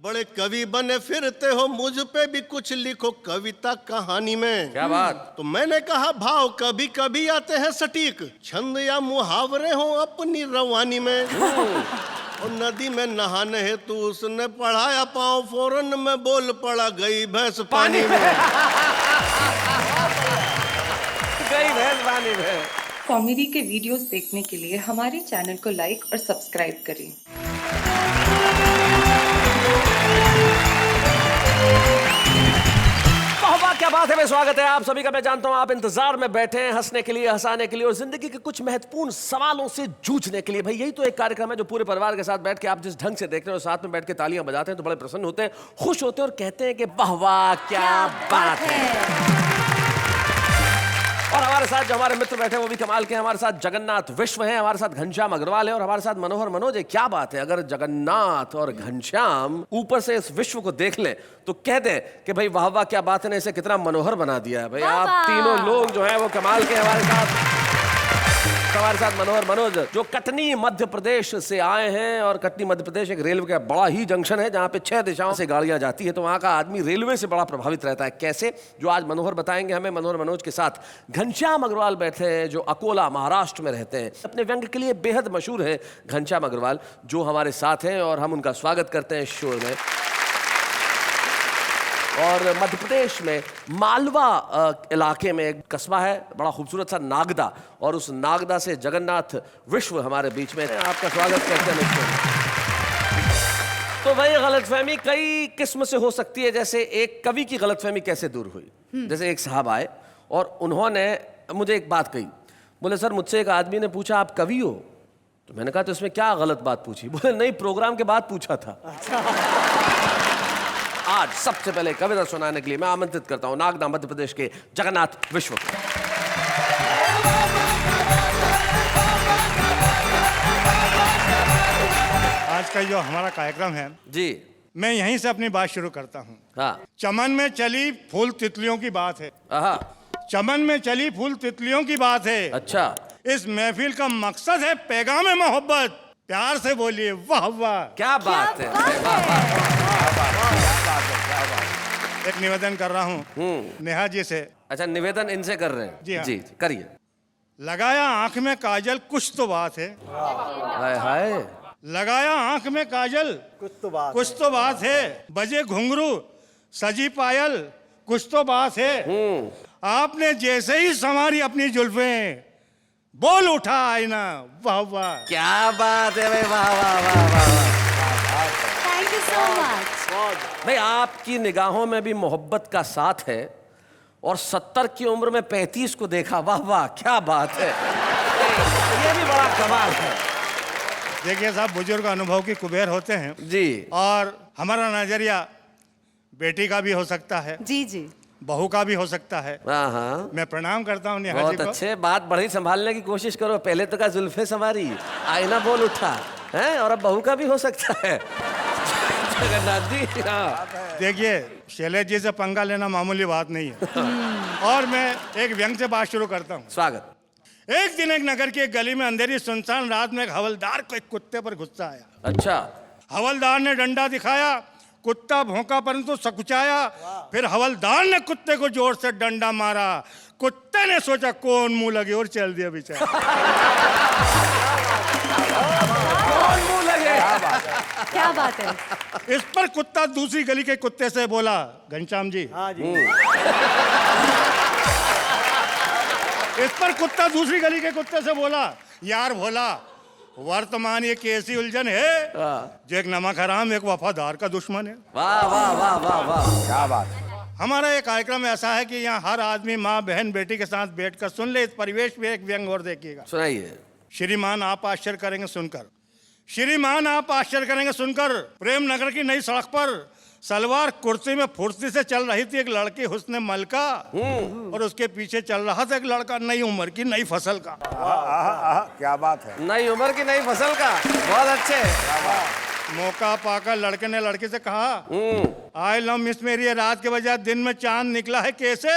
बड़े कवि बने फिरते हो, मुझ पे भी कुछ लिखो कविता कहानी में। क्या बात। तो मैंने कहा भाव कभी कभी आते हैं सटीक, छंद या मुहावरे हो अपनी रवानी में। और नदी में नहाने हेतु उसने पढ़ाया पाँव, फौरन में बोल पड़ा गई भैंस पानी में। गई भैंस पानी में। कॉमेडी के वीडियोस देखने के लिए हमारे चैनल को लाइक और सब्सक्राइब करें। क्या बात है, मैं स्वागत है आप सभी का। मैं जानता हूं आप इंतजार में बैठे हैं हंसने के लिए, हंसाने के लिए और जिंदगी के कुछ महत्वपूर्ण सवालों से जूझने के लिए। भाई यही तो एक कार्यक्रम है जो पूरे परिवार के साथ बैठ के आप जिस ढंग से देख रहे हो, साथ में बैठ के तालियां बजाते हैं तो बड़े प्रसन्न होते हैं, खुश होते हैं और कहते हैं कि वाह वाह क्या बात है। और हमारे साथ जो हमारे मित्र बैठे हैं वो भी कमाल के हैं। हमारे साथ जगन्नाथ विश्व हैं, हमारे साथ घनश्याम अग्रवाल है और हमारे साथ मनोहर मनोज है। क्या बात है, अगर जगन्नाथ और घनश्याम ऊपर से इस विश्व को देख लें तो कह दें कि भाई वाह वाह क्या बात है ने इसे कितना मनोहर बना दिया है। भाई आप तीनों लोग जो हैं वो कमाल के हमारे साथ मनोहर मनोज जो कटनी मध्य प्रदेश से आए हैं। और कटनी मध्य प्रदेश एक रेलवे का बड़ा ही जंक्शन है जहां पे 6 दिशाओं से गाड़ियां जाती है, तो वहां का आदमी रेलवे से बड़ा प्रभावित रहता है। कैसे, जो आज मनोहर बताएंगे हमें। मनोहर मनोज के साथ घनश्याम अग्रवाल बैठे हैं जो अकोला महाराष्ट्र में रहते हैं। अपने व्यंग के लिए बेहद मशहूर है घनश्याम अग्रवाल जो हमारे साथ हैं और हम उनका स्वागत करते हैं इस शो में। और मध्य प्रदेश में मालवा इलाके में एक कस्बा है बड़ा खूबसूरत सा नागदा, और उस नागदा से जगन्नाथ विश्व हमारे बीच में। आपका स्वागत करते हैं। तो भाई गलतफहमी कई किस्म से हो सकती है। जैसे एक कवि की गलतफहमी कैसे दूर हुई, जैसे एक साहब आए और उन्होंने मुझे एक बात कही। बोले सर मुझसे एक आदमी ने पूछा आप कवि हो, तो मैंने कहा तो इसमें क्या गलत बात पूछी। बोले नहीं, प्रोग्राम के बाद पूछा था। आज सबसे पहले कविता सुनाने के लिए मैं आमंत्रित करता हूं नागदा मध्य प्रदेश के जगन्नाथ विश्व को। आज का जो हमारा कार्यक्रम है जी, मैं यहीं से अपनी बात शुरू करता हूँ। हाँ। चमन में चली फूल तितलियों की बात है। चमन में चली फूल तितलियों की बात है। अच्छा, इस महफिल का मकसद है पैगाम मोहब्बत। प्यार से बोलिए वाह वाह क्या बात है। एक निवेदन कर रहा हूँ नेहा जी से। अच्छा, निवेदन इनसे कर रहे हैं। जी हाँ। जी करिए। लगाया आंख में काजल कुछ तो बात है। हाय हाय। लगाया आंख में काजल कुछ तो बात है। बजे घुंघरू सजी पायल कुछ तो बात है। आपने जैसे ही संवारी अपनी जुल्फें, बोल उठा आईना वाह वाह क्या बात है भाई, वाह वाह वाह वाह। Thank you so much. भाई आपकी निगाहों में भी मोहब्बत का साथ है और 70 की उम्र में 35 को देखा, वाह वाह क्या बात है। ये भी बड़ा कमाल है। देखिए साहब, बुजुर्ग अनुभव की कुबेर होते हैं जी। और हमारा नजरिया बेटी का भी हो सकता है, जी जी, बहू का भी हो सकता है। हाँ, मैं प्रणाम करता हूँ नेहा जी बहुत को। अच्छे। बात बढ़ी संभालने की कोशिश करो। पहले तो का जुल्फे संवारी, आईना बोल उठा है, और अब बहू का भी हो सकता है। जगन्नाथ जी, हाँ। देखिए शैलेश जी से पंगा लेना मामूली बात नहीं है। और मैं एक व्यंग से बात शुरू करता हूँ। स्वागत। एक दिन एक नगर की एक गली में अंधेरी सुनसान रात में एक हवलदार को एक कुत्ते पर गुस्सा आया। अच्छा। हवलदार ने डंडा दिखाया, कुत्ता भौंका परंतु सकुचाया। फिर हवलदार ने कुत्ते को जोर से डंडा मारा। कुत्ते ने सोचा कौन मुंह लगे और चल दिया बेचारा। कौन मुंह लगे। क्या बात है। इस पर कुत्ता दूसरी गली के कुत्ते से बोला, घनश्याम जी। हाँ जी। इस पर कुत्ता दूसरी गली के कुत्ते से बोला, यार भोला, वर्तमान ये कैसी उलझन है जो एक नमक हराम एक वफादार का दुश्मन है। वाह वाह वाह वाह वाह क्या बात। हमारा ये कार्यक्रम ऐसा है कि यहाँ हर आदमी माँ बहन बेटी के साथ बैठकर सुन ले। इस परिवेश में एक व्यंग और देखिएगा। सुनाइए। श्रीमान आप आश्चर्य करेंगे सुनकर। श्रीमान आप आश्चर्य करेंगे सुनकर, प्रेम नगर की नई सड़क पर सलवार कुर्सी में फुर्ती से चल रही थी एक लड़की हुस्ने मलका, और उसके पीछे चल रहा था एक लड़का नई उम्र की नई फसल का। क्या बात है। नई उम्र की नई फसल का, बहुत अच्छे। मौका पाकर लड़के ने लड़की से कहा, आई लव मिस मेरी, रात के बजाय दिन में चांद निकला है कैसे।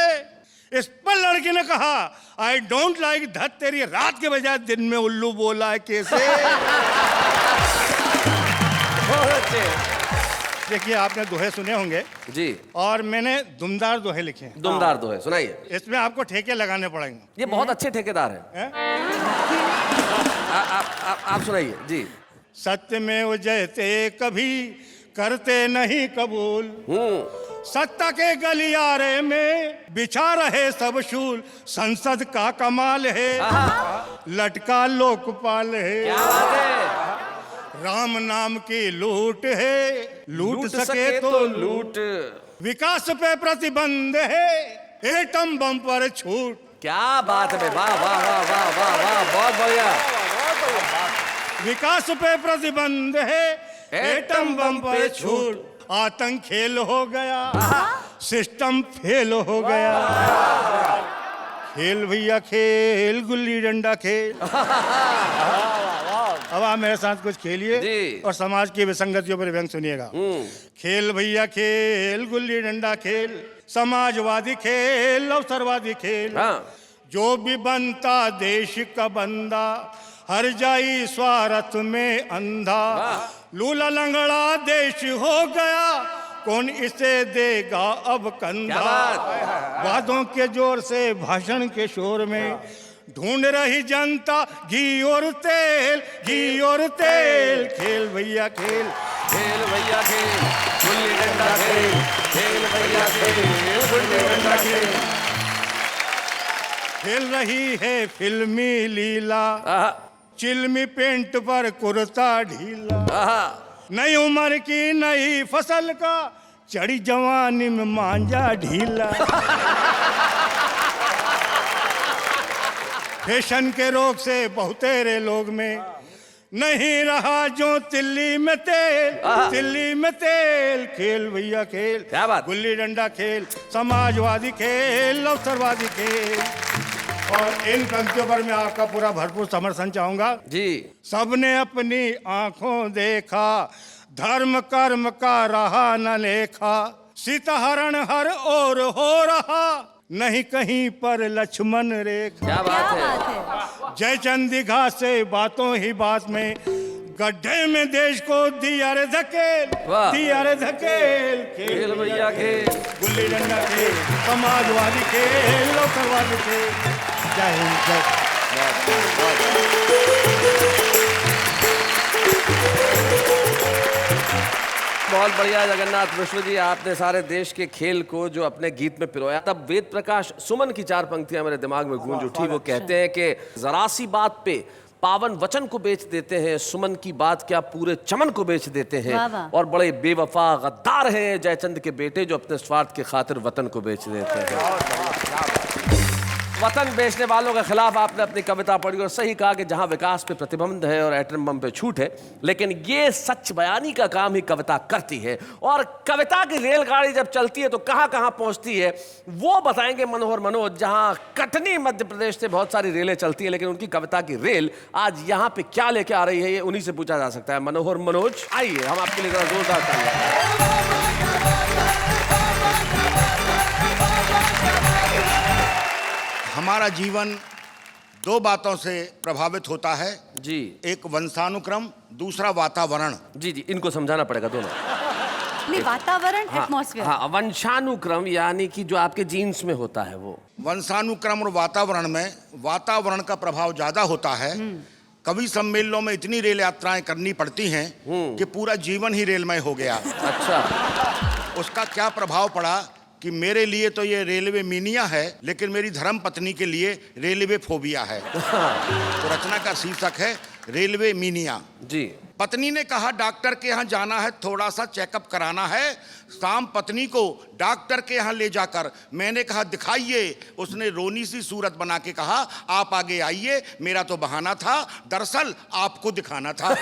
इस पर लड़की ने कहा, आई डोंट लाइक धत तेरी, रात के बजाय दिन में उल्लू बोला है कैसे। देखिए आपने दोहे सुने होंगे जी। और मैंने दुमदार दोहे लिखे हैं। दुमदार दोहे सुनाइए। इसमें आपको ठेके लगाने पड़ेंगे। ये बहुत अच्छे ठेकेदार हैं। हैं? आप सुनाइए जी। सत्य में जयते कभी करते नहीं कबूल, सत्ता के गलियारे में बिछा रहे सब शूल, संसद का कमाल है लटका लोकपाल है, क्या बात है। राम नाम की लूट है लूट सके तो लूट, विकास पे प्रतिबंध है एटम बम पर छूट। क्या बात है, वाह वाह वाह वाह वाह वाह, बहुत बढ़िया। विकास पे प्रतिबंध है एटम बम पर छूट, आतंक खेल हो गया सिस्टम फेल हो गया, खेल भैया खेल गुल्ली डंडा खेल। अब आप मेरे साथ कुछ खेलिए जी। और समाज की विसंगतियों पर व्यंग सुनिएगा। खेल भैया खेल गुल्ली डंडा खेल, समाजवादी खेल अवसरवादी खेल, हाँ। जो भी बनता देश का बंदा हर जाई स्वार्थ में अंधा, लूला लंगड़ा देश हो गया कौन इसे देगा अब कंधा, वादों के जोर से भाषण के शोर में ढूंढ रही जनता घी और तेल घी और तेल, खेल भैया खेल खेल भैया खेल गुल्ली डंडा खेल, खेल भैया खेल गुल्ली डंडा खेल। खेल रही है फिल्मी लीला चिल्मी पेंट पर कुर्ता ढीला, नई उम्र की नई फसल का चढ़ी जवानी में मांझा ढीला, फैशन के रोग से बहुतेरे लोग में नहीं रहा जो तिल्ली में तेल तिल्ली में तेल, खेल भैया खेल क्या बात। गुल्ली डंडा खेल समाजवादी खेल अवसरवादी खेल। और इन पंक्तियों पर मैं आपका पूरा भरपूर समर्थन चाहूंगा जी। सबने अपनी आंखों देखा धर्म कर्म का रहा न लेखा, सीताहरण हर ओर हो रहा नहीं कहीं पर लक्ष्मण रेखा, क्या क्या बात है। बात है। जयचंद दीघा से बातों ही बात में गड्ढे में देश को दिया रे धकेल वाह। दिया रे धकेल, खेल भैया खेल गुल्ली डंडा खेल समाजवादी खेल लोकवादी खेल। जय हिंद जय। बहुत बढ़िया जगन्नाथ मिश्र जी, आपने सारे देश के खेल को जो अपने गीत में पिरोया। तब वेद प्रकाश सुमन की 4 पंक्तियां मेरे दिमाग में गूंज उठी। वो कहते हैं कि जरा सी बात पे पावन वचन को बेच देते हैं, सुमन की बात क्या पूरे चमन को बेच देते हैं, वाह वाह। और बड़े बेवफा गद्दार हैं जयचंद के बेटे जो अपने स्वार्थ के खातिर वतन को बेच देते हैं। वतन बेचने वालों के खिलाफ आपने अपनी कविता पढ़ी और सही कहा कि जहां विकास पे प्रतिबंध है और एटम बम पे छूट है, लेकिन ये सच बयानी का काम ही कविता करती है। और कविता की रेलगाड़ी जब चलती है तो कहां कहां पहुंचती है वो बताएंगे मनोहर मनोज। जहां कटनी मध्य प्रदेश से बहुत सारी रेलें चलती है, लेकिन उनकी कविता की रेल आज यहां पे क्या लेके आ रही है ये उन्हीं से पूछा जा सकता है। मनोहर मनोज आइए, हम आपके लिए जरा जोरदार तालियां। हमारा जीवन 2 बातों से प्रभावित होता है जी। एक वंशानुक्रम, दूसरा वातावरण। जी जी, इनको समझाना पड़ेगा दोनों। नहीं, वातावरण एटमॉस्फेयर। हाँ, वंशानुक्रम यानी कि जो आपके जीन्स में होता है वो। वंशानुक्रम और वातावरण में वातावरण का प्रभाव ज्यादा होता है। कवि सम्मेलनों में इतनी रेल यात्राएं करनी पड़ती हैं कि पूरा जीवन ही रेलमय हो गया। अच्छा। उसका क्या प्रभाव पड़ा कि मेरे लिए तो ये रेलवे मीनिया है, लेकिन मेरी धर्म पत्नी के लिए रेलवे फोबिया है। तो रचना का शीर्षक है रेलवे मीनिया। जी। पत्नी ने कहा डॉक्टर के यहाँ जाना है, थोड़ा सा चेकअप कराना है। शाम पत्नी को डॉक्टर के यहाँ ले जाकर मैंने कहा दिखाइए। उसने रोनी सी सूरत बना के कहा आप आगे आइए, मेरा तो बहाना था, दरअसल आपको दिखाना था।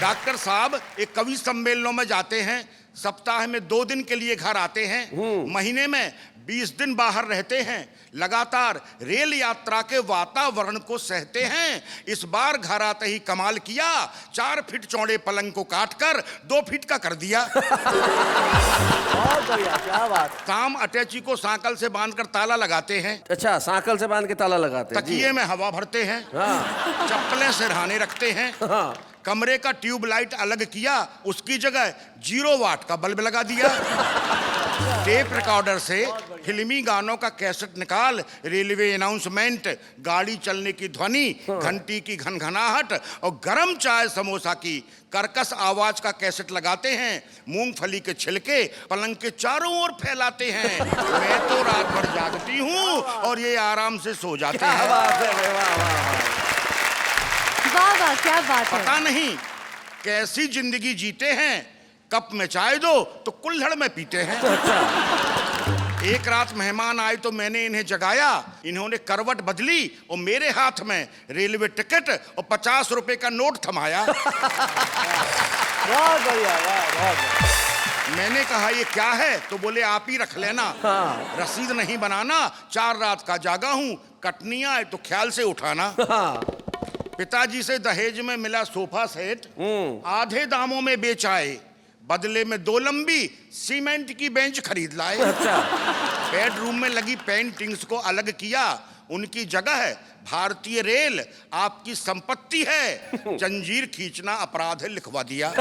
डॉक्टर साहब एक कवि सम्मेलनों में जाते हैं, सप्ताह में 2 दिन के लिए घर आते हैं, महीने में 20 दिन बाहर रहते हैं, लगातार रेल यात्रा के वातावरण को सहते हैं। इस बार घर आते ही कमाल किया, 4 फीट चौड़े पलंग को काटकर 2 फीट का कर दिया। बहुत बढ़िया, क्या बात। शाम अटैची को सांकल से बांधकर ताला लगाते हैं। अच्छा, सांकल से बांध के ताला लगाते हैं। तकिए में हवा भरते हैं। हाँ। चप्पलें सिरहाने रखते हैं। हाँ। कमरे का ट्यूबलाइट अलग किया, उसकी जगह 0 वाट का बल्ब लगा दिया। टेप रिकॉर्डर से फिल्मी गानों का कैसेट निकाल, रेलवे अनाउंसमेंट, गाड़ी चलने की ध्वनि, घंटी की घनघनाहट और गरम चाय समोसा की कर्कश आवाज का कैसेट लगाते हैं। मूंगफली के छिलके पलंग के चारों ओर फैलाते हैं। मैं तो रात भर जागती हूँ और ये आराम से सो जाते हैं। वाह वाह, क्या बात है। पता नहीं कैसी जिंदगी जीते हैं, कप में चाय दो तो कुल्हड़ में पीते हैं। एक रात मेहमान आए तो मैंने इन्हें जगाया, इन्होंने करवट बदली और मेरे हाथ में रेलवे टिकट और 50 रुपए का नोट थमाया। बहुत बढ़िया, बहुत। मैंने कहा ये क्या है, तो बोले आप ही रख लेना। रसीद नहीं बनाना, 4 रात का जागा हूँ, कटनी आए तो ख्याल से उठाना। पिताजी से दहेज में मिला सोफा सेट, आधे दामों में बेच आए, बदले में 2 लंबी सीमेंट की बेंच खरीद लाए। बेडरूम में लगी पेंटिंग्स को अलग किया, उनकी जगह भारतीय रेल आपकी संपत्ति है, जंजीर खींचना अपराध है लिखवा दिया।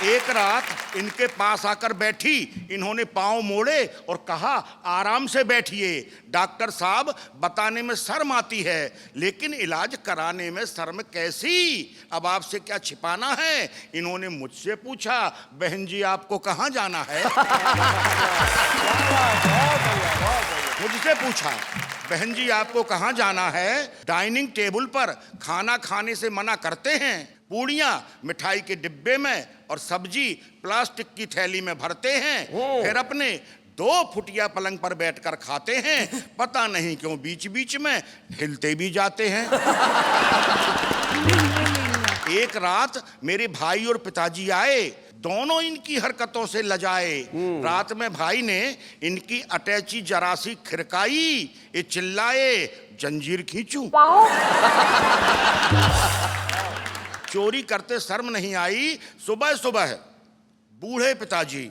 एक रात इनके पास आकर बैठी, इन्होंने पांव मोड़े और कहा आराम से बैठिए, डॉक्टर साहब बताने में शर्म आती है लेकिन इलाज कराने में शर्म कैसी, अब आपसे क्या छिपाना है। इन्होंने मुझसे पूछा बहन जी आपको कहाँ जाना है। मुझसे पूछा बहन जी आपको कहाँ जाना है। डाइनिंग टेबल पर खाना खाने से मना करते हैं, पूड़ियाँ मिठाई के डिब्बे में और सब्जी प्लास्टिक की थैली में भरते हैं, फिर अपने 2 फुटिया पलंग पर बैठकर खाते हैं। पता नहीं क्यों बीच बीच में हिलते भी जाते हैं। एक रात मेरे भाई और पिताजी आए, दोनों इनकी हरकतों से लजाए। रात में भाई ने इनकी अटैची जरा सी खिरकाई, ये चिल्लाए जंजीर खींचूं। चोरी करते शर्म नहीं आई। सुबह सुबह बूढ़े पिताजी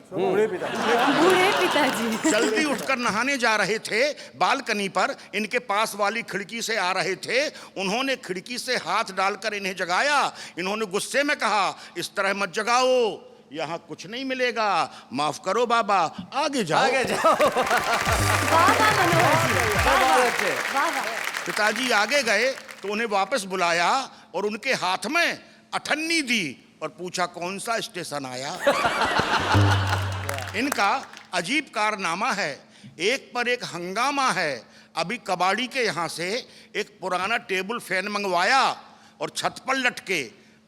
जल्दी उठकर नहाने जा रहे थे, बालकनी पर इनके पास वाली खिड़की से आ रहे थे। उन्होंने खिड़की से हाथ डालकर इन्हें जगाया। इन्होंने गुस्से में कहा इस तरह मत जगाओ, यहाँ कुछ नहीं मिलेगा, माफ करो बाबा, आगे जाओ। आगे जाओ। वाह वाह मनोहर जी, वाह वाह। पिताजी आगे गए तो उन्हें वापस बुलाया और उनके हाथ में अठन्नी दी और पूछा कौन सा स्टेशन आया। इनका अजीब कारनामा है, एक पर एक हंगामा है। अभी कबाड़ी के यहाँ से एक पुराना टेबल फैन मंगवाया और छत पर लटके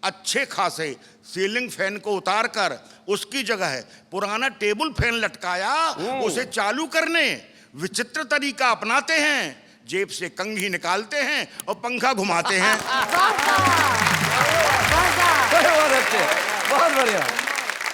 अच्छे खासे सीलिंग फैन को उतारकर उसकी जगह पुराना टेबल फैन लटकाया। उसे चालू करने विचित्र तरीका अपनाते हैं, जेब से कंघी निकालते हैं और पंखा घुमाते हैं। बहुत बढ़िया।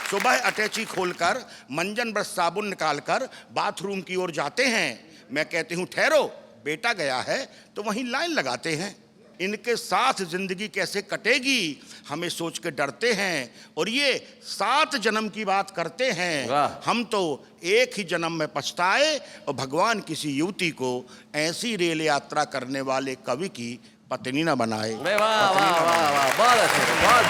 सुबह अटैची खोलकर मंजन ब्रश साबुन निकालकर बाथरूम की ओर जाते हैं। मैं कहती हूँ ठहरो, बेटा गया है, तो वहीं लाइन लगाते हैं। इनके साथ जिंदगी कैसे कटेगी हमें सोच के डरते हैं और ये 7 जन्म की बात करते हैं। हम तो एक ही जन्म में पछताए और भगवान किसी युवती को ऐसी रेल यात्रा करने वाले कवि की पत्नी न बनाए। वाह वाह वाह वाह, बहुत अच्छे, बहुत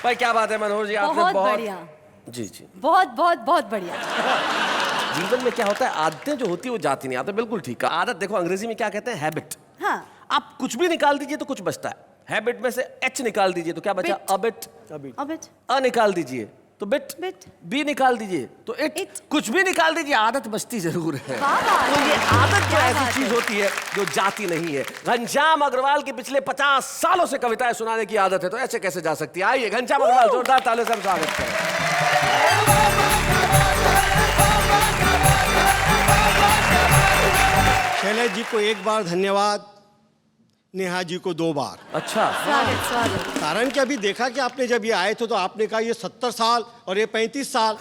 भाई क्या बात है मनोहर जी, आपने बहुत बढ़िया। जी जी, बहुत बहुत बहुत बढ़िया। जीवन में क्या होता है, आदतें जो होती है वो जाती नहीं। आपने बिल्कुल ठीक कहा। आदत देखो अंग्रेजी में क्या कहते हैं, हैबिट। हाँ, आप कुछ भी निकाल दीजिए तो कुछ बचता है। हैबिट में से एच निकाल दीजिए तो क्या बचा, अबिट। अबिट। अ निकाल दीजिए तो बिट। बिट। बी निकाल दीजिए तो इट। कुछ भी निकाल दीजिए, आदत बचती जरूर है। तो ये आदत जो ऐसी चीज होती है जो जाती नहीं है। घनश्याम अग्रवाल की पिछले 50 सालों से कविताएं सुनाने की आदत है, तो ऐसे कैसे जा सकती है। आइए घनश्याम अग्रवाल, जोरदार तालियों से हम स्वागत करें। शैलेश जी को 1 बार धन्यवाद, नेहा जी को 2 बार। अच्छा, स्वागत स्वागत। कारण कि अभी देखा कि आपने जब ये आए थे तो आपने कहा ये 70 साल और ये 35 साल।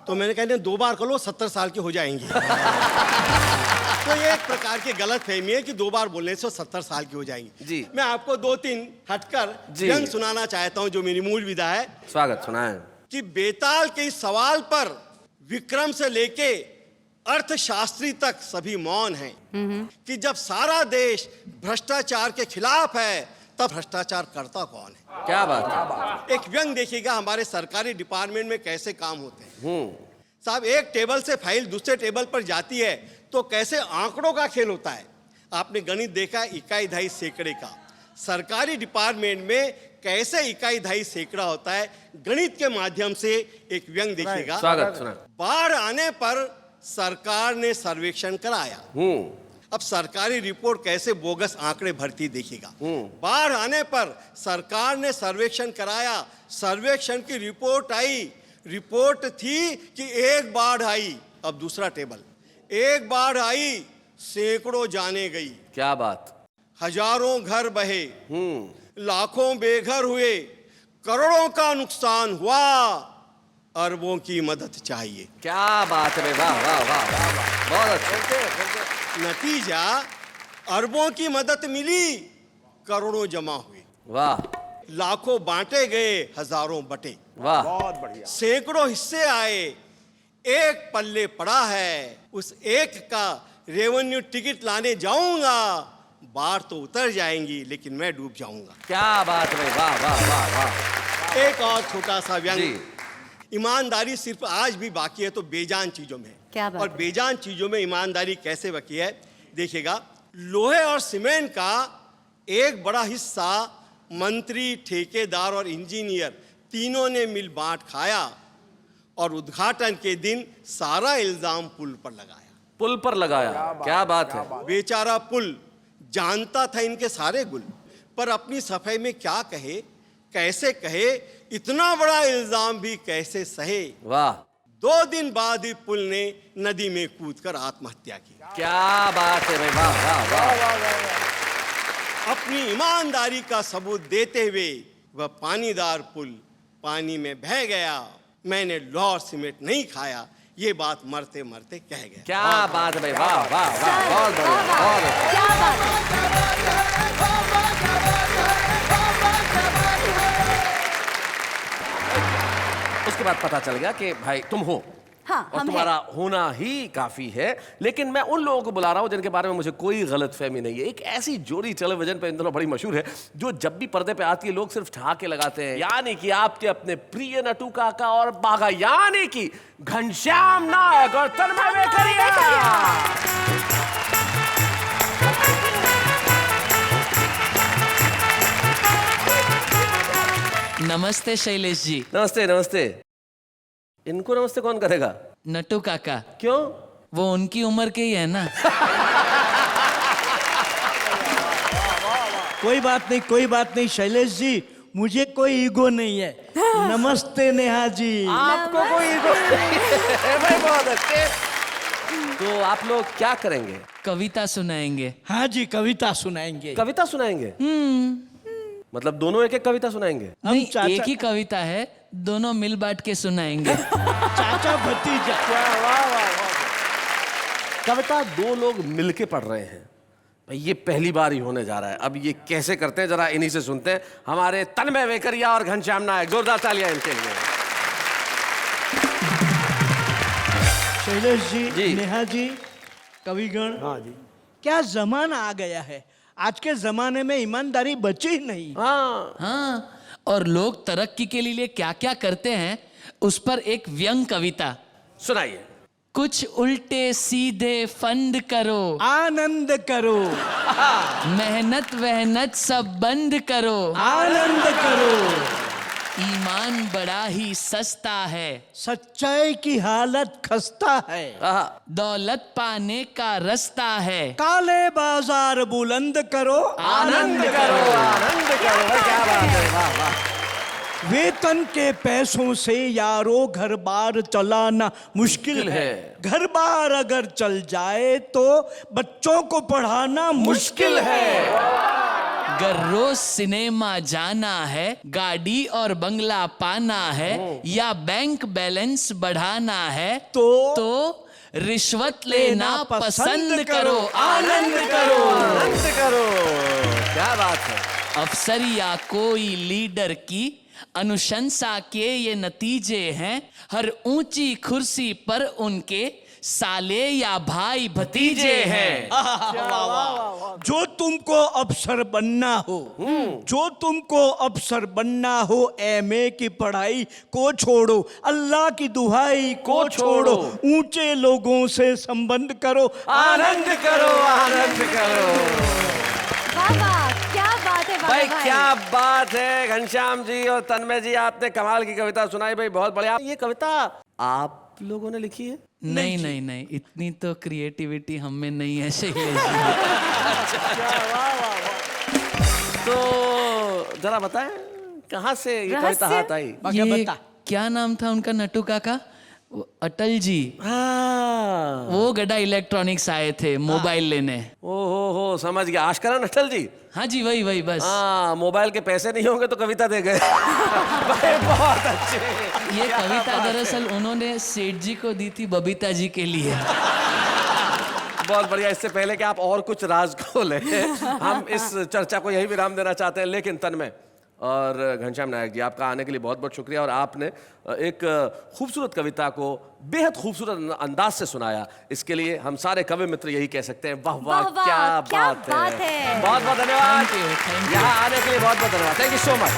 तो मैंने कहा 2 बार कर लो, 70 साल के हो जाएंगे। तो ये एक प्रकार की गलत फहमी है कि 2 बार बोलने से 70 साल की हो जाएंगी। जी। मैं आपको 2-3 हटकर जी। व्यंग सुनाना चाहता हूँ जो मेरी मूल विधा है। स्वागत, सुनाएं। कि बेताल के इस सवाल पर विक्रम से लेके अर्थशास्त्री तक सभी मौन हैं कि जब सारा देश भ्रष्टाचार के खिलाफ है तब भ्रष्टाचार करता कौन है। क्या बात है। एक व्यंग देखिएगा हमारे सरकारी डिपार्टमेंट में कैसे काम होते हैं। साहब, एक टेबल से फाइल दूसरे टेबल पर जाती है तो कैसे आंकड़ों का खेल होता है। आपने गणित देखा, इकाई दहाई सैकड़े का। सरकारी डिपार्टमेंट में कैसे इकाई दहाई सैकड़ा होता है, गणित के माध्यम से एक व्यंग देखिएगा। स्वागत सुना। बाढ़ आने पर सरकार ने सर्वेक्षण कराया। अब सरकारी रिपोर्ट कैसे बोगस आंकड़े भरती देखिएगा। बाढ़ आने पर सरकार ने सर्वेक्षण कराया, सर्वेक्षण की रिपोर्ट आई। रिपोर्ट थी कि एक बाढ़ आई। अब दूसरा टेबल, एक बाढ़ आई, सैकड़ों जाने गई। क्या बात। हजारों घर बहे, लाखों बेघर हुए, करोड़ों का नुकसान हुआ, अरबों की मदद चाहिए। क्या बात है। वाह वाह वाह वाह, बहुत अच्छा। नतीजा, अरबों की मदद मिली, करोड़ों जमा हुए। वाह। लाखों बांटे गए, हजारों बटे। वाह। सैकड़ों हिस्से आए, एक पल्ले पड़ा है, उस एक का रेवेन्यू टिकट लाने जाऊंगा, बाढ़ तो उतर जाएंगी लेकिन मैं डूब जाऊंगा। क्या बात है। वाह वाह वाह वाह। एक और छोटा सा व्यंग। जी। ईमानदारी सिर्फ आज भी बाकी है तो बेजान चीजों में। क्या बात और है। बेजान चीजों में ईमानदारी कैसे बाकी है देखिएगा। लोहे और सीमेंट का एक बड़ा हिस्सा मंत्री, ठेकेदार और इंजीनियर तीनों ने मिल बांट खाया और उद्घाटन के दिन सारा इल्जाम पुल पर लगाया। पुल पर लगाया। क्या बात है। बेचारा पुल जानता था इनके सारे गुल, पर अपनी सफाई में क्या कहे, कैसे कहे, इतना बड़ा इल्जाम भी कैसे सहे। वाह। 2 दिन बाद ही पुल ने नदी में कूदकर आत्महत्या की। क्या बात है भाई। वाह वाह वाह। अपनी ईमानदारी का सबूत देते हुए वह पानीदार पुल पानी में बह गया। मैंने लोहा और सीमेंट नहीं खाया, ये बात मरते मरते कह गया। क्या बात है भाई। वाह वाह वाह, बहुत बढ़िया, बहुत अच्छा। क्या बात है। उसके बाद पता चल गया कि भाई तुम हो। हाँ, और हम तुम्हारा होना ही काफी है। लेकिन मैं उन लोगों को बुला रहा हूं जिनके बारे में मुझे कोई गलतफहमी नहीं है। एक ऐसी जोड़ी टेलीविजन पे इन दिनों बड़ी मशहूर है जो जब भी पर्दे पे आती है लोग सिर्फ ठहाके लगाते हैं, यानी कि आपके अपने प्रिय नटू काका और बाघा, यानी कि घनश्याम नायक और तन्मय वेकरिया। नमस्ते शैलेश जी। नमस्ते नमस्ते। इनको नमस्ते कौन करेगा? नटू काका। क्यों? वो उनकी उम्र के ही है ना। कोई बात नहीं शैलेश जी, मुझे कोई ईगो नहीं है। नमस्ते नेहा जी। आपको कोई ईगो नहीं है भाई, बहुत अच्छे। तो आप लोग क्या करेंगे? कविता सुनाएंगे। हाँ जी, कविता सुनाएंगे। कविता सुनाएंगे? मतलब दोनों एक एक कविता सुनाएंगे? नहीं, चाचा- एक ही कविता है, दोनों मिल बांट के सुनाएंगे। चाचा भतीजा। कविता 2 लोग मिलके पढ़ रहे हैं भाई, ये पहली बार ही होने जा रहा है। अब ये कैसे करते हैं जरा इन्हीं से सुनते हैं। हमारे तन्मय वेकरिया और घनश्याम नायक, जोरदार तालियां इनके लिए। शैलेश जी। जी, नेहा जी, कविगण। हाँ जी। क्या जमाना आ गया है, आज के जमाने में ईमानदारी बची ही नहीं। हाँ, और लोग तरक्की के लिए क्या क्या करते हैं उस पर एक व्यंग कविता सुनाइए। कुछ उल्टे सीधे फंड करो, आनंद करो, मेहनत वहनत सब बंद करो, आनंद करो। ईमान बड़ा ही सस्ता है, सच्चाई की हालत खस्ता है, दौलत पाने का रास्ता है, काले बाजार बुलंद करो, आनंद करो, आनंद करो। भाई क्या बात है, वाह वाह। वेतन के पैसों से यारो घर बार चलाना मुश्किल है। घर बार अगर चल जाए तो बच्चों को पढ़ाना मुश्किल है। अगर रोज सिनेमा जाना है, गाड़ी और बंगला पाना है, या बैंक बैलेंस बढ़ाना है, तो रिश्वत लेना पसंद करो, आनंद करो, आनंद करो। क्या बात है। अफसर या कोई लीडर की अनुशंसा के ये नतीजे हैं, हर ऊंची कुर्सी पर उनके साले या भाई भतीजे हैं। जो तुमको अफसर बनना हो, जो तुमको अफसर बनना हो, एमए की पढ़ाई को छोड़ो, अल्लाह की दुहाई को छोड़ो, ऊंचे लोगों से संबंध करो, आनंद करो, आनंद करो। वाह वाह, क्या बात है भाई बाबा क्या बात है घनश्याम जी और तन्मय जी, आपने कमाल की कविता सुनाई भाई, बहुत बढ़िया। ये कविता आप लोगों ने लिखी है? नहीं नहीं नहीं, इतनी तो क्रिएटिविटी हम में नहीं है शैलेश जी। तो जरा बताएं कहाँ से ये कविता हाथ आई? ये क्या नाम था उनका नटू काका? वो अटल जी। हाँ, वो गड्ढा इलेक्ट्रॉनिक्स आए थे मोबाइल लेने। हो समझ गया, आशकरन अटल जी। हाँ जी, वही वही बस। हाँ, मोबाइल के पैसे नहीं होंगे तो कविता दे गए। भाई बहुत अच्छे। ये कविता दरअसल उन्होंने सेठ जी को दी थी बबीता जी के लिए। बहुत बढ़िया। इससे पहले कि आप और कुछ राज खोलें, हम इस चर्चा को यही विराम देना चाहते हैं। लेकिन तन्मय और घनश्याम नायक जी, आपका आने के लिए बहुत बहुत शुक्रिया। और आपने एक खूबसूरत कविता को बेहद खूबसूरत अंदाज से सुनाया, इसके लिए हम सारे कवि मित्र यही कह सकते हैं, वाह वाह, वाह, क्या क्या बात बात है। है। बहुत बहुत धन्यवाद Thank you. यहाँ आने के लिए, बहुत बहुत धन्यवाद। Thank you so much.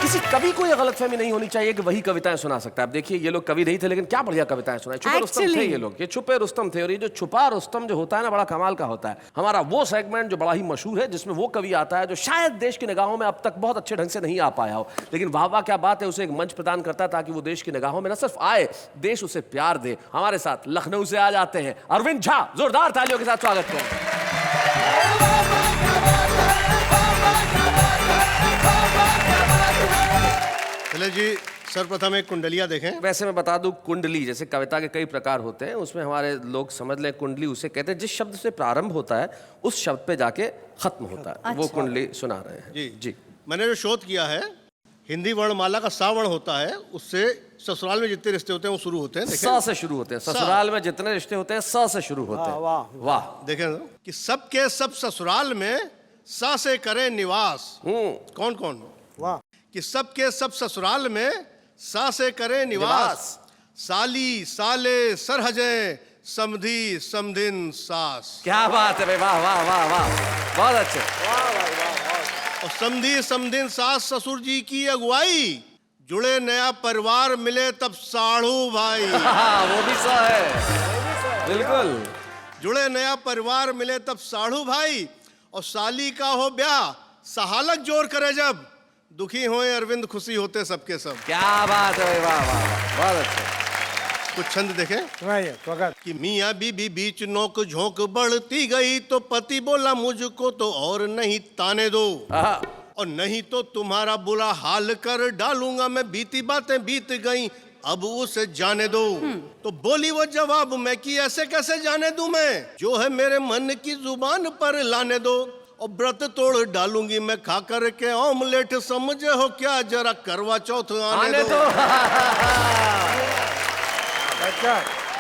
किसी कवि को यह गलतफहमी नहीं होनी चाहिए कि वही कविताएं सुना सकता है। अब देखिए, ये लोग कवि नहीं थे लेकिन क्या बढ़िया कविताएं सुनाई। छुपे रुस्तम थे Actually. ये लोग, ये छुपे रुस्तम थे। और ये जो छुपा रुस्तम जो होता है ना, बड़ा कमाल का होता है। हमारा वो सेगमेंट जो बड़ा ही मशहूर है, जिसमें वो कवि आता है जो शायद देश की निगाहों में अब तक बहुत अच्छे ढंग से नहीं आ पाया हो, लेकिन वाह वाह क्या बात है, उसे एक मंच प्रदान करता है ताकि वो देश की निगाहों में न सिर्फ आए, देश उसे प्यार दे। हमारे साथ लखनऊ से आ जाते हैं अरविंद झा, जोरदार तालियों के साथ स्वागत करें। चले जी, सर्वप्रथम एक कुंडलिया देखें। वैसे मैं बता दूं, कुंडली जैसे कविता के कई प्रकार होते हैं, उसमें हमारे लोग समझ लें कुंडली उसे कहते हैं जिस शब्द से प्रारंभ होता है उस शब्द पे जाके खत्म होता है। वो कुंडली सुना रहे हैं जी जी। मैंने जो शोध किया है, हिंदी वर्णमाला का सा वर्ण होता है, उससे ससुराल में जितने रिश्ते होते हैं वो शुरू होते हैं। देखें, स से शुरू होते हैं। ससुराल में जितने रिश्ते होते हैं स से शुरू होते हैं। वाह। देखें तो, कि सबके सब ससुराल में सा से करे निवास। कौन कौन? वाह। कि सबके सब ससुराल में सा से करे निवास, साली साले सरहजे समधी समधिन सास। क्या बात है भाई, वाह वाह वाह वाह, बहुत अच्छे। और समधी समधिन सास ससुर जी की अगुवाई, जुड़े नया परिवार मिले तब साढ़ू भाई। वो भी स है, बिल्कुल। जुड़े नया परिवार मिले तब साढ़ू भाई, और साली का हो ब्याह सहालक जोर करे जब, दुखी होए अरविंद खुशी होते सबके सब। क्या बात है भाई, वाह वाह वाह, बहुत अच्छे। कुछ छंद देखें। कि मियाँ बीबी बीच नोक झोंक बढ़ती गई, तो पति बोला मुझको तो और नहीं ताने दो, और नहीं तो तुम्हारा बुरा हाल कर डालूंगा मैं, बीती बातें बीत गई अब उसे जाने दो। तो बोली वो जवाब में कि ऐसे कैसे जाने दूं मैं, जो है मेरे मन की जुबान पर लाने दो, और व्रत तोड़ डालूंगी मैं खा कर के ऑमलेट, समझे हो क्या जरा करवा चौथ आने दो।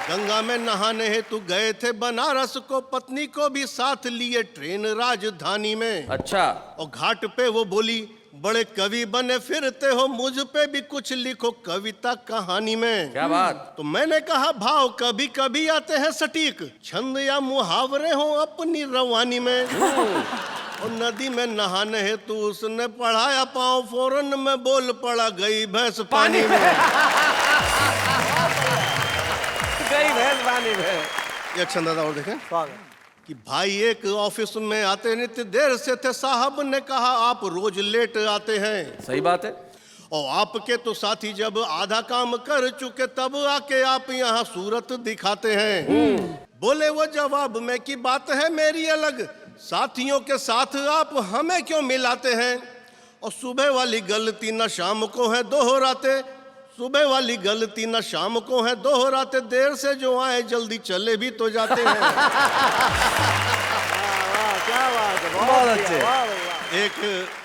गंगा में नहाने हेतु गए थे बनारस को, पत्नी को भी साथ लिए ट्रेन राजधानी में। अच्छा। और घाट पे वो बोली बड़े कवि बने फिरते हो, मुझ पे भी कुछ लिखो कविता कहानी में। क्या बात। तो मैंने कहा भाव कभी कभी आते हैं सटीक, छंद या मुहावरे हो अपनी रवानी में। और नदी में नहाने हेतु उसने पढ़ाया पाँव, फौरन में बोल पड़ा गई भैंस पानी में। गई भैंस पानी में। एक छंद और देखें। कि भाई एक ऑफिस में आते नित्य देर से थे, साहब ने कहा आप रोज लेट आते हैं। सही बात है। और आपके तो साथी जब आधा काम कर चुके तब आके आप यहाँ सूरत दिखाते हैं। बोले वो जवाब में कि बात है मेरी अलग, साथियों के साथ आप हमें क्यों मिलाते हैं। और सुबह वाली गलती न शाम को है दोहराते, सुबह वाली गलती न शाम को है दोहराते, देर से जो आए जल्दी चले भी तो जाते हैं। क्या बात है, बहुत अच्छे। एक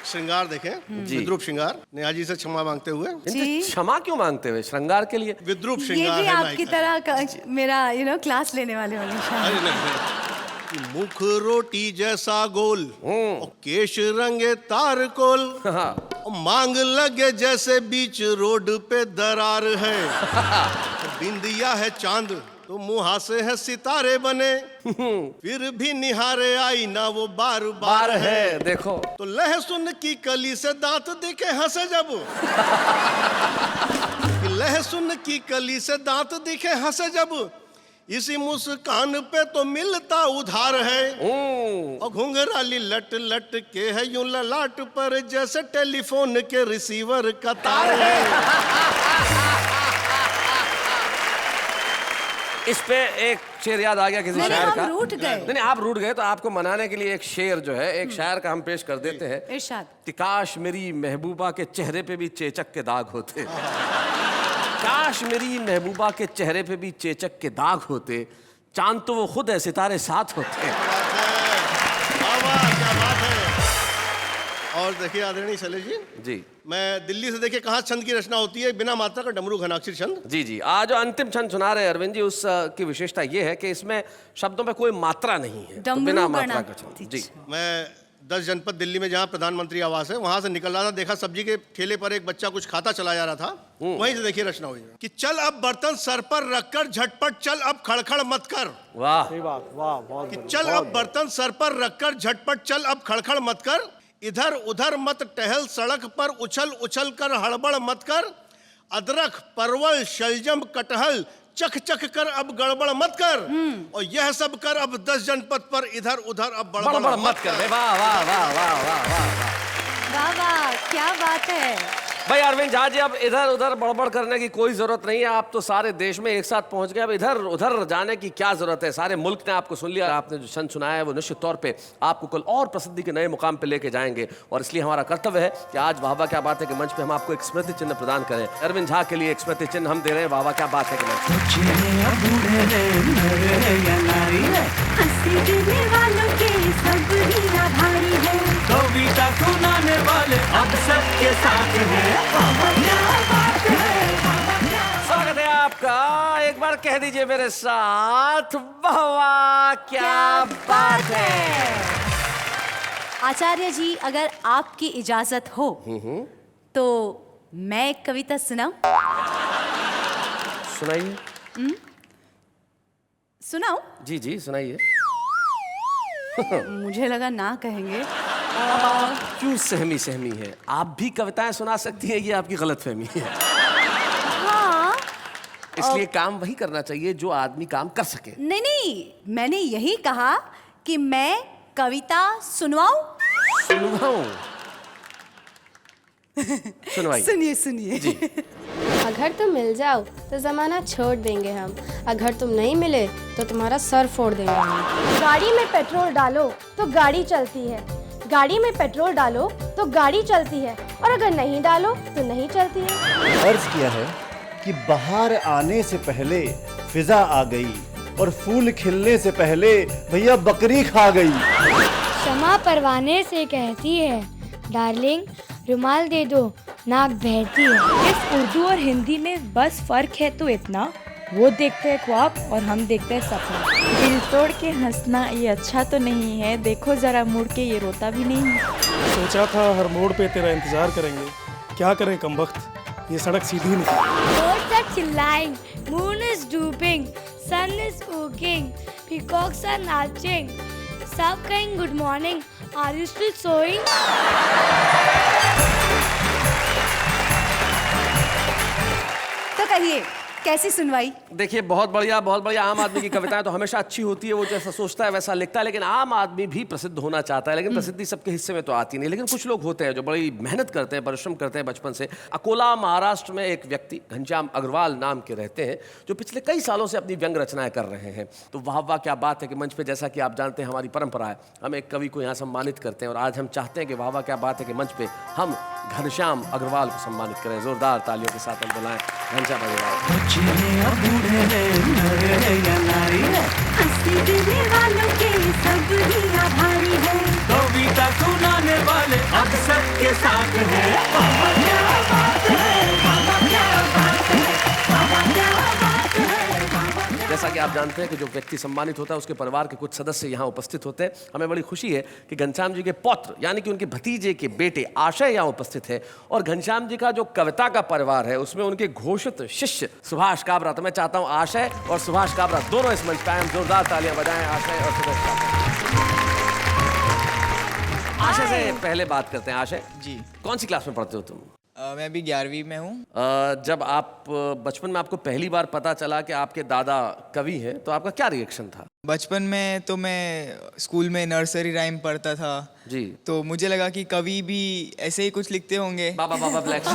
श्रृंगार देखें, विद्रूप श्रृंगार, नेहा जी से क्षमा मांगते हुए। जी। क्षमा क्यों मांगते हुए? श्रृंगार के लिए। विद्रूप ये श्रृंगार भी है आपकी नायिका। तरह मेरा क्लास लेने वाले होने शायद। अरे नहीं, कि मुख रोटी जैसा गोल और केश रंगे तारकोल और मांग लगे जैसे बीच रोड पे दरार है। बिंदिया है चांद तो मुहा से है सितारे बने, फिर भी निहारे आई ना वो बार बार है। देखो तो लहसुन की कली से दांत दिखे हंसे जब, लहसुन की कली से दांत दिखे हंसे जब, इसी मुस्कान पे तो मिलता उधार है। और घुंघराली लट लट के है यूं ललाट पर जैसे टेलीफोन के रिसीवर का तार है। इस पे एक शेर याद आ गया किसी नहीं, शायर हम का। रूठ गए। नहीं आप रूठ गए तो आपको मनाने के लिए एक शेर जो है एक शायर का हम पेश कर देते हैं। इरशाद। कि काश मेरी महबूबा के चेहरे पे भी चेचक के दाग होते। काश मेरी महबूबा के चेहरे पे भी चेचक के दाग होते, चांद तो वो खुद है सितारे साथ होते। क्या बात है। और देखिए आदरणीय शैलेश जी मैं दिल्ली से देखिए कहाँ छंद की रचना होती है, बिना मात्रा का डमरू घनाक्षरी छंद। जी जी आज जो अंतिम छंद सुना रहे हैं अरविंद जी, उस की विशेषता ये है कि इसमें शब्दों में कोई मात्रा नहीं है, तो बिना मात्रा का छंद। जी मैं 10 जनपद दिल्ली में जहाँ प्रधानमंत्री आवास है वहां से निकल रहा था, देखा सब्जी के ठेले पर एक बच्चा कुछ खाता चला जा रहा था। वहीं से देखिए रचना हुई कि चल अब बर्तन सर पर रखकर झटपट चल अब खड़खड़ मत कर। वाह कि चल अब बर्तन सर पर रखकर झटपट चल अब खड़खड़ मत कर, इधर उधर मत टहल सड़क पर उछल उछल कर हड़बड़ मत कर, अदरक परवल शलजम कटहल चख चख कर अब गड़बड़ मत कर, और यह सब कर अब 10 जनपद पर इधर उधर अब बड़बड़ मत कर। वाह वाह वाह वाह वाह वाह वाह वाह क्या बात है। भाई अरविंद झा जी अब इधर उधर बड़बड़ करने की कोई जरूरत नहीं है, आप तो सारे देश में एक साथ पहुंच गए, अब इधर उधर जाने की क्या जरूरत है। सारे मुल्क ने आपको सुन लिया, आपने जो छंद सुनाया है वो निश्चित तौर पे आपको कल और प्रसिद्धि के नए मुकाम पे लेके जाएंगे, और इसलिए हमारा कर्तव्य है कि आज वाह वाह क्या बात है कि मंच पे हम आपको एक स्मृति चिन्ह प्रदान करें। अरविंद झा के लिए एक स्मृति चिन्ह हम दे रहे हैं, वाह वाह क्या बात है कि कविता सुनाने वाले अब सबके साथ हैं। स्वागत है आपका, एक बार कह दीजिए मेरे साथ, वाह वाह क्या बात है। आचार्य जी अगर आपकी इजाजत हो तो मैं एक कविता सुनाऊं? सुनाइए। सुनाऊं? जी जी सुनाइए। मुझे लगा ना कहेंगे। क्यों सहमी सहमी है, आप भी कविताएं सुना सकती हैं, ये आपकी गलतफहमी है। हाँ इसलिए काम वही करना चाहिए जो आदमी काम कर सके। नहीं नहीं मैंने यही कहा कि मैं कविता सुनवाऊं। सुनवाऊं? सुनवाइए। सुनिए सुनिए जी। अगर तुम मिल जाओ तो जमाना छोड़ देंगे हम, अगर तुम नहीं मिले तो तुम्हारा सर फोड़ देंगे हम। गाड़ी में पेट्रोल डालो तो गाड़ी चलती है, गाड़ी में पेट्रोल डालो तो गाड़ी चलती है, और अगर नहीं डालो तो नहीं चलती है। अर्ज किया है कि बाहर आने से पहले फिजा आ गई और फूल खिलने से पहले भैया बकरी खा गई। शमा परवाने से कहती है, डार्लिंग रुमाल दे दो नाक बहती है। इस उर्दू और हिंदी में बस फर्क है तो इतना, वो देखते हैं ख्वाब और हम देखते हैं सपना। दिल तोड़ के हंसना ये अच्छा तो नहीं है, देखो जरा मुड़ के ये रोता भी नहीं है। सोचा था हर मोड़ पे तेरा इंतजार करेंगे, क्या करें कमबख्त, ये सड़क सीधी नहीं। Birds are chilling, moon is drooping, sun is walking, peacocks are marching, सब कहें good morning, are you still sewing? तो कहिए कैसी सुनवाई? देखिए बहुत बढ़िया। आम आदमी की कविताएं तो हमेशा अच्छी होती है, वो जैसा सोचता है वैसा लिखता है, लेकिन आम आदमी भी प्रसिद्ध होना चाहता है, लेकिन प्रसिद्धि सबके हिस्से में तो आती नहीं। लेकिन कुछ लोग होते हैं जो बड़ी मेहनत करते हैं, परिश्रम करते हैं बचपन से। अकोला महाराष्ट्र में एक व्यक्ति घनश्याम अग्रवाल नाम के रहते हैं, जो पिछले कई सालों से अपनी व्यंग रचनाएं कर रहे हैं। तो वाह वाह क्या बात है कि मंच पर, जैसा कि आप जानते हैं हमारी परंपरा है, हम एक कवि को यहाँ सम्मानित करते हैं, और आज हम चाहते हैं कि वाह वाह क्या बात है कि मंच पर हम घनश्याम अग्रवाल को सम्मानित करें। जोरदार तालियों के साथ हम बुलाएं घनश्याम अग्रवाल। कविता सुनाने वाले अब सबके साथ हैं। जैसा कि आप जानते हैं कि जो व्यक्ति सम्मानित होता है उसके परिवार के कुछ सदस्य यहाँ उपस्थित होते हैं। हमें बड़ी खुशी है कि घनश्याम जी के पौत्र यानी कि उनके भतीजे के बेटे आशय यहाँ उपस्थित है और घनश्याम जी का जो कविता का परिवार है उसमें उनके घोषित शिष्य सुभाष काबरा। तो मैं चाहता हूँ आशय और सुभाष काबरा दोनों इस मंच पर आए, जोरदार तालियां बजाएं आशय और सुभाष काबरा। आशय से पहले बात करते हैं। आशय जी, कौन सी क्लास में पढ़ते हो तुम? मैं अभी 11वीं में हूँ। जब आप बचपन में आपको पहली बार पता चला कि आपके दादा कवि हैं तो आपका क्या रिएक्शन था? बचपन में तो मैं स्कूल में नर्सरी राइम पढ़ता था जी, तो मुझे लगा कि कवि भी ऐसे ही कुछ लिखते होंगे, बाबा बाबा ब्लैक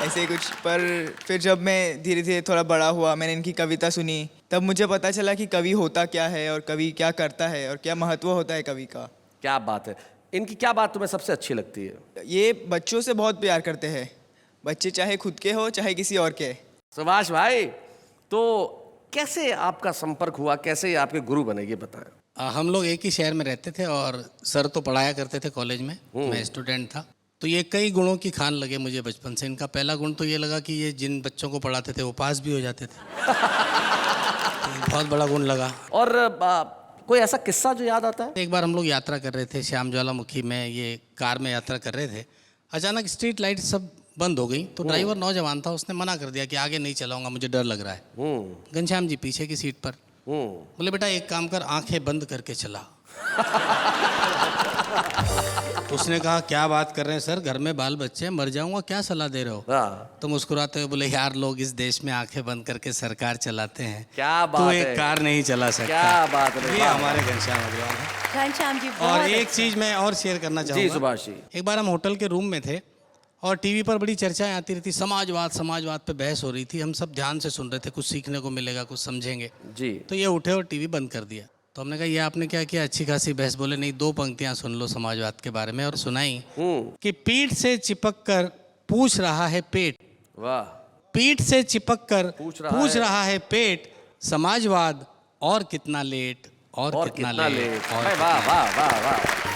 ऐसे ही कुछ। पर फिर जब मैं धीरे धीरे थोड़ा बड़ा हुआ, मैंने इनकी कविता सुनी, तब मुझे पता चला कि कवि होता क्या है और कवि क्या करता है और क्या महत्व होता है कवि का। क्या बात है। इनकी क्या बात तुम्हें सबसे अच्छी लगती है? ये बच्चों से बहुत प्यार करते हैं, बच्चे चाहे खुद के हो चाहे किसी और के। सुभाष भाई, तो कैसे आपका संपर्क हुआ, कैसे आपके गुरु बने, ये बताएं। हम लोग एक ही शहर में रहते थे और सर तो पढ़ाया करते थे कॉलेज में, मैं स्टूडेंट था। तो ये कई गुणों की खान लगे मुझे बचपन से। इनका पहला गुण तो ये लगा कि ये जिन बच्चों को पढ़ाते थे वो पास भी हो जाते थे। तो बहुत बड़ा गुण लगा। और कोई ऐसा किस्सा जो याद आता है? एक बार हम लोग यात्रा कर रहे थे श्याम ज्वालामुखी में, ये कार में यात्रा कर रहे थे। अचानक स्ट्रीट लाइट सब बंद हो गई तो ड्राइवर नौजवान था, उसने मना कर दिया कि आगे नहीं चलाऊंगा, मुझे डर लग रहा है। घनश्याम जी पीछे की सीट पर। बोले बेटा एक काम कर, आंखें बंद करके चला। उसने कहा क्या बात कर रहे हैं सर, घर में बाल बच्चे हैं, मर जाऊंगा, क्या सलाह दे रहे हो? तो मुस्कुराते हुए बोले यार लोग इस देश में आंखें बंद करके सरकार चलाते हैं, क्या बात तो है। एक कार नहीं चला सकता। क्या बात है। ये हमारे घनश्याम अग्रवाल है। घनश्याम जी और एक चीज मैं और शेयर करना चाहूँगा। जी सुभाष जी। एक बार हम होटल के रूम में थे और टीवी पर बड़ी चर्चाएं आती रहती, समाजवाद पे बहस हो रही थी। हम सब ध्यान से सुन रहे थे, कुछ सीखने को मिलेगा, कुछ समझेंगे जी। तो ये उठे और टीवी बंद कर दिया। तो हमने कहा ये आपने क्या किया, अच्छी खासी बहस। बोले नहीं, 2 पंक्तियां सुन लो समाजवाद के बारे में। और सुनाई कि पीठ से चिपक कर पूछ रहा है पेट। वाह। पीठ से चिपक कर पूछ रहा है पेट, समाजवाद और कितना लेट, और कितना लेट। वाह वाह वाह वाह।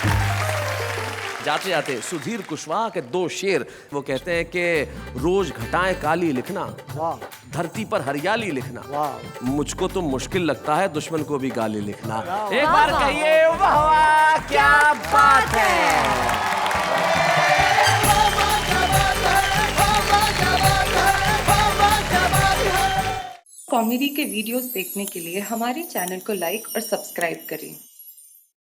जाते जाते सुधीर कुशवाहा के 2 शेर, वो कहते हैं कि रोज घटाएं काली लिखना, धरती पर हरियाली लिखना, मुझको तो मुश्किल लगता है दुश्मन को भी गाली लिखना। एक बार कहिए वाह वाह, क्या बात है। कॉमेडी के वीडियोस देखने के लिए हमारे चैनल को लाइक और सब्सक्राइब करें।